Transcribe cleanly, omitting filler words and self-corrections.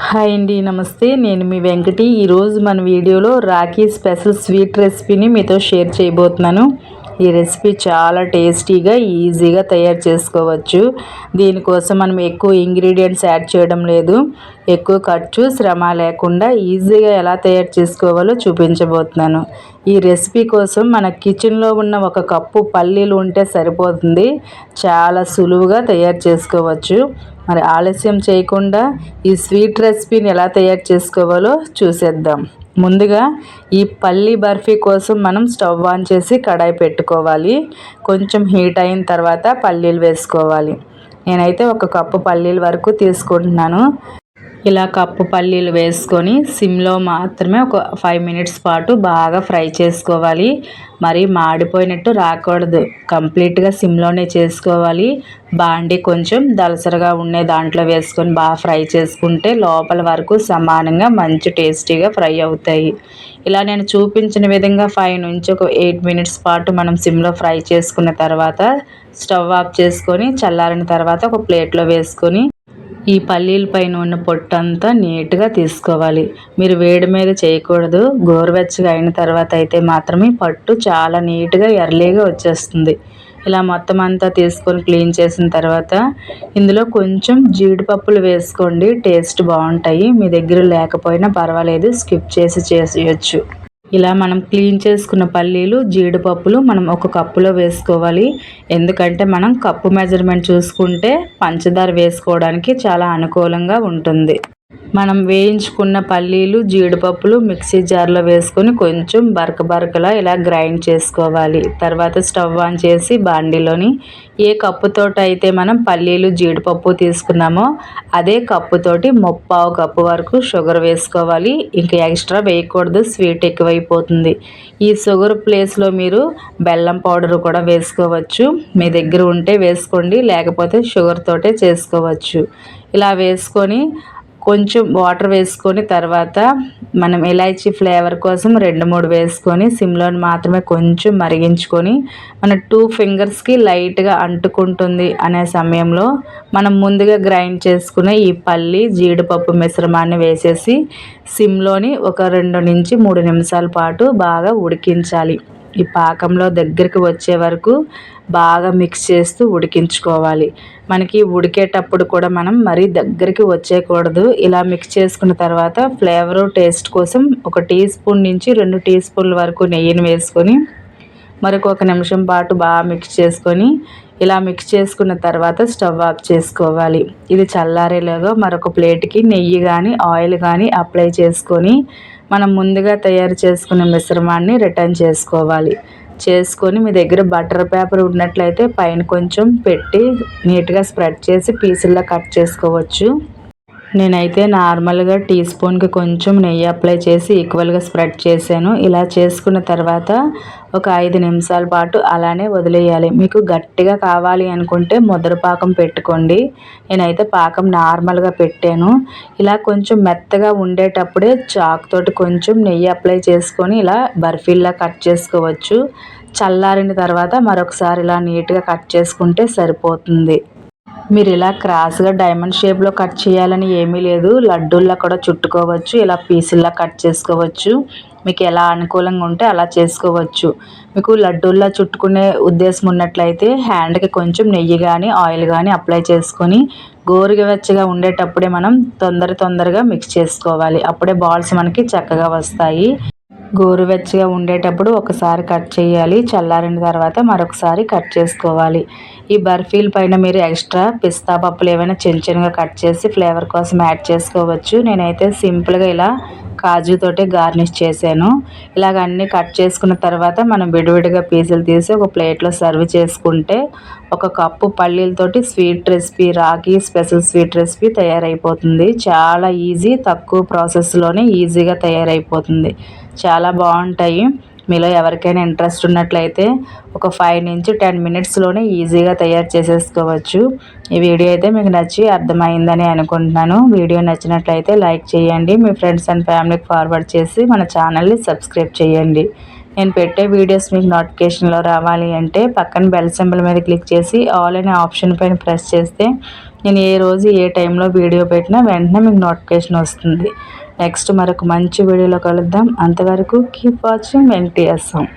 Hi అండి, నమస్తే. నేను మీ వెంకటి. ఈరోజు మన వీడియోలో రాఖీ స్పెషల్ స్వీట్ రెసిపీని మీతో షేర్ చేయబోతున్నాను. ఈ రెసిపీ చాలా టేస్టీగా ఈజీగా తయారు చేసుకోవచ్చు. దీనికోసం మనం ఎక్కువ ఇంగ్రీడియంట్స్ యాడ్ చేయడం లేదు. ఎక్కువ ఖర్చు శ్రమ లేకుండా ఈజీగా ఎలా తయారు చేసుకోవాలో చూపించబోతున్నాను. ఈ రెసిపీ కోసం మన కిచెన్లో ఉన్న 1 కప్పు పల్లీలు ఉంటే సరిపోతుంది. చాలా సులువుగా తయారు చేసుకోవచ్చు. మరి ఆలస్యం చేయకుండా ఈ స్వీట్ రెసిపీని ఎలా తయారు చేసుకోవాలో చూసేద్దాం. ముందుగా ఈ పల్లీ బర్ఫీ కోసం మనం స్టవ్ ఆన్ చేసి కడాయి పెట్టుకోవాలి. కొంచెం హీట్ అయిన తర్వాత పల్లీలు వేసుకోవాలి. నేనైతే 1 కప్పు పల్లీల వరకు తీసుకుంటున్నాను. ఇలా కప్పు పల్లీలు వేసుకొని సిమ్లో మాత్రమే ఒక 5 మినిట్స్ పాటు బాగా ఫ్రై చేసుకోవాలి. మరి మాడిపోయినట్టు రాకూడదు, కంప్లీట్గా సిమ్లోనే చేసుకోవాలి. బాండి కొంచెం దలసరగా ఉండే దాంట్లో వేసుకొని బాగా ఫ్రై చేసుకుంటే లోపల వరకు సమానంగా మంచి టేస్టీగా ఫ్రై అవుతాయి. ఇలా నేను చూపించిన విధంగా 5 నుంచి ఒక 8 మినిట్స్ పాటు మనం సిమ్లో ఫ్రై చేసుకున్న తర్వాత స్టవ్ ఆఫ్ చేసుకొని చల్లారిన తర్వాత ఒక ప్లేట్లో వేసుకొని ఈ పల్లీల పైన ఉన్న పొట్టంతా నీట్గా తీసుకోవాలి. మీరు వేడి మీద చేయకూడదు. గోరువెచ్చగా అయిన తర్వాత అయితే మాత్రమే పట్టు చాలా నీట్గా ఎర్లీగా వచ్చేస్తుంది. ఇలా మొత్తం అంతా తీసుకొని క్లీన్ చేసిన తర్వాత ఇందులో కొంచెం జీడిపప్పులు వేసుకోండి, టేస్ట్ బాగుంటాయి. మీ దగ్గర లేకపోయినా పర్వాలేదు, స్కిప్ చేసి చేసేయచ్చు. ఇలా మనం క్లీన్ చేసుకున్న పల్లీలు జీడిపప్పులు మనం 1 కప్పులో వేసుకోవాలి. ఎందుకంటే మనం కప్పు మెజర్మెంట్ చూసుకుంటే పంచదార వేసుకోవడానికి చాలా అనుకూలంగా ఉంటుంది. మనం వేయించుకున్న పల్లీలు జీడిపప్పులు మిక్సీ జార్లో వేసుకొని కొంచెం బరకలా ఇలా గ్రైండ్ చేసుకోవాలి. తర్వాత స్టవ్ ఆన్ చేసి బాండీలోని ఏ కప్పుతోటి అయితే మనం పల్లీలు జీడిపప్పు తీసుకున్నామో అదే కప్పుతోటి 3/4 కప్పు వరకు షుగర్ వేసుకోవాలి. ఇంకా ఎక్స్ట్రా వేయకూడదు, స్వీట్ ఎక్కువైపోతుంది. ఈ షుగర్ ప్లేస్లో మీరు బెల్లం పౌడర్ కూడా వేసుకోవచ్చు. మీ దగ్గర ఉంటే వేసుకోండి, లేకపోతే షుగర్ తోటే చేసుకోవచ్చు. ఇలా వేసుకొని కొంచెం వాటర్ వేసుకొని తర్వాత మనం ఇలాచీ ఫ్లేవర్ కోసం 2-3 వేసుకొని సిమ్లో మాత్రమే కొంచెం మరిగించుకొని మన 2 ఫింగర్స్కి లైట్గా అంటుకుంటుంది అనే సమయంలో మనం ముందుగా గ్రైండ్ చేసుకునే ఈ పల్లి జీడిపప్పు మిశ్రమాన్ని వేసేసి సిమ్లోని ఒక 2 నుంచి 3 నిమిషాల పాటు బాగా ఉడికించాలి. ఈ పాకంలో దగ్గరికి వచ్చే వరకు బాగా మిక్స్ చేస్తూ ఉడికించుకోవాలి. మనకి ఉడికేటప్పుడు కూడా మనం మరీ దగ్గరికి వచ్చేయకూడదు. ఇలా మిక్స్ చేసుకున్న తర్వాత ఫ్లేవరు టేస్ట్ కోసం 1 టీ స్పూన్ నుంచి 2 టీ స్పూన్ల వరకు నెయ్యిని వేసుకొని మరొక 1 నిమిషం పాటు బాగా మిక్స్ చేసుకొని ఇలా మిక్స్ చేసుకున్న తర్వాత స్టవ్ ఆఫ్ చేసుకోవాలి. ఇది చల్లారేలాగా మరొక ప్లేట్కి నెయ్యి కానీ ఆయిల్ కానీ అప్లై చేసుకొని మనం ముందుగా తయారు చేసుకున్న మిశ్రమాన్ని రిటర్న్ చేసుకొని మీ దగ్గర బటర్ పేపర్ ఉన్నట్లయితే పైన కొంచెం పెట్టి నీట్గా స్ప్రెడ్ చేసి పీసుల్లా కట్ చేసుకోవచ్చు. నేనైతే నార్మల్గా టీ స్పూన్కి కొంచెం నెయ్యి అప్లై చేసి ఈక్వల్గా స్ప్రెడ్ చేశాను. ఇలా చేసుకున్న తర్వాత ఒక 5 నిమిషాల పాటు అలానే వదిలేయాలి. మీకు గట్టిగా కావాలి అనుకుంటే ముద్ర పాకం పెట్టుకోండి. నేనైతే పాకం నార్మల్గా పెట్టాను. ఇలా కొంచెం మెత్తగా ఉండేటప్పుడే చాక్ తోటి కొంచెం నెయ్యి అప్లై చేసుకొని ఇలా బర్ఫీల్లా కట్ చేసుకోవచ్చు. చల్లారిన తర్వాత మరొకసారి ఇలా నీట్గా కట్ చేసుకుంటే సరిపోతుంది. మీరు ఇలా క్రాస్గా డైమండ్ షేప్లో కట్ చేయాలని ఏమీ లేదు. లడ్డూల్లా కూడా చుట్టుకోవచ్చు, ఇలా పీసుల్లా కట్ చేసుకోవచ్చు. మీకు ఎలా అనుకూలంగా ఉంటే అలా చేసుకోవచ్చు. మీకు లడ్డూల్లా చుట్టుకునే ఉద్దేశం ఉన్నట్లయితే హ్యాండ్కి కొంచెం నెయ్యి కానీ ఆయిల్ కానీ అప్లై చేసుకొని గోరువెచ్చగా ఉండేటప్పుడే మనం తొందరగా మిక్స్ చేసుకోవాలి. అప్పుడే బాల్స్ మనకి చక్కగా వస్తాయి. గోరువెచ్చగా ఉండేటప్పుడు ఒకసారి కట్ చేయాలి, చల్లారిన తర్వాత మరొకసారి కట్ చేసుకోవాలి. ఈ బర్ఫీల పైన మీరు ఎక్స్ట్రా పిస్తా పప్పులు ఏమైనా చిన్నగా కట్ చేసి ఫ్లేవర్ కోసం యాడ్ చేసుకోవచ్చు. నేనైతే సింపుల్గా ఇలా కాజుతోటే గార్నిష్ చేశాను. ఇలాగ అన్నీ కట్ చేసుకున్న తర్వాత మనం విడివిడిగా పీసులు తీసి ఒక ప్లేట్లో సర్వ్ చేసుకుంటే 1 కప్పు పల్లీలతోటి sweet recipe, Rakhi special sweet recipe తయారైపోతుంది. చాలా ఈజీ, తక్కువ ప్రాసెస్లోనే ఈజీగా తయారైపోతుంది. చాలా బాగుంటాయి. మీలో ఎవరికైనా ఇంట్రెస్ట్ ఉన్నట్లయితే ఒక 5 నుంచి 10 మినిట్స్లోనే ఈజీగా తయారు చేసేసుకోవచ్చు. ఈ వీడియో అయితే మీకు నచ్చి అర్థమైందని అనుకుంటున్నాను. వీడియో నచ్చినట్లయితే లైక్ చేయండి, మీ ఫ్రెండ్స్ అండ్ ఫ్యామిలీకి ఫార్వర్డ్ చేసి మన ఛానల్ని సబ్స్క్రైబ్ చేయండి. నేను పెట్టే వీడియోస్ మీకు నోటిఫికేషన్లో రావాలి అంటే పక్కన బెల్ సింబల్ మీద క్లిక్ చేసి ఆల్ అనే ఆప్షన్ పైన ప్రెస్ చేస్తే నేను ఏ రోజు ఏ టైంలో వీడియో పెట్టినా వెంటనే మీకు నోటిఫికేషన్ వస్తుంది. నెక్స్ట్ మరొక మంచి వీడియోలో కలుద్దాం. అంతవరకు కీప్ వాచింగ్ వెంకటేశం.